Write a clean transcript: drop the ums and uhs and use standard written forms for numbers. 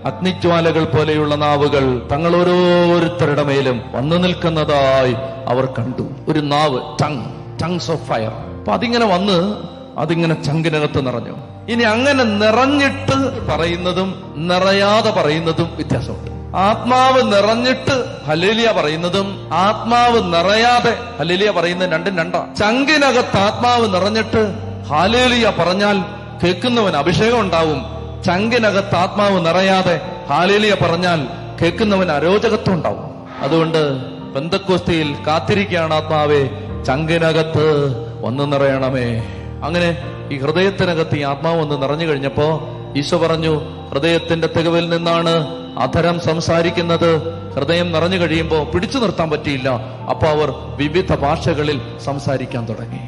അഗ്നിജ്വാലകൾ പോലെയുള്ള നാവുകൾ തങ്ങൾ ഓരോരുത്തരുടെ മേലും വന്നു നിൽക്കുന്നതായി അവർ കണ്ടു. ഒരു നാവ്, ടങ്സ് ഓഫ് ഫയർ. അപ്പൊ അതിങ്ങനെ വന്ന് അതിങ്ങനെ ചങ്കിനകത്ത് നിറഞ്ഞു. ഇനി അങ്ങനെ നിറഞ്ഞിട്ട് പറയുന്നതും നിറയാതെ പറയുന്നതും വ്യത്യാസമുണ്ട്. ആത്മാവ് നിറഞ്ഞിട്ട് ഹല്ലേലൂയ പറയുന്നതും ആത്മാവ് നിറയാതെ ഹല്ലേലൂയ പറയുന്നതും രണ്ടും രണ്ടാ. ചങ്കിനകത്ത് ആത്മാവ് നിറഞ്ഞിട്ട് ഹല്ലേലൂയ പറഞ്ഞാൽ കേൾക്കുന്നവൻ അഭിഷേകം ഉണ്ടാവും. ചങ്കിനകത്ത് ആത്മാവ് നിറയാതെ ഹല്ലേലൂയ പറഞ്ഞാൽ കേൾക്കുന്നവൻ അരോചകത്വം ഉണ്ടാവും. അതുകൊണ്ട് പെന്തക്കോസ്തിയിൽ കാത്തിരിക്കുകയാണ് ആത്മാവേ, ചങ്കിനകത്ത് വന്നു നിറയണമേ. അങ്ങനെ ഈ ഹൃദയത്തിനകത്ത് ഈ ആത്മാവ് ഒന്ന് നിറഞ്ഞു കഴിഞ്ഞപ്പോ ഈശോ പറഞ്ഞു, ഹൃദയത്തിന്റെ തികവിൽ നിന്നാണ് അധരം സംസാരിക്കുന്നത്. ഹൃദയം നിറഞ്ഞു കഴിയുമ്പോ പിടിച്ചു നിർത്താൻ പറ്റിയില്ല. അപ്പൊ അവർ വിവിധ ഭാഷകളിൽ സംസാരിക്കാൻ തുടങ്ങി.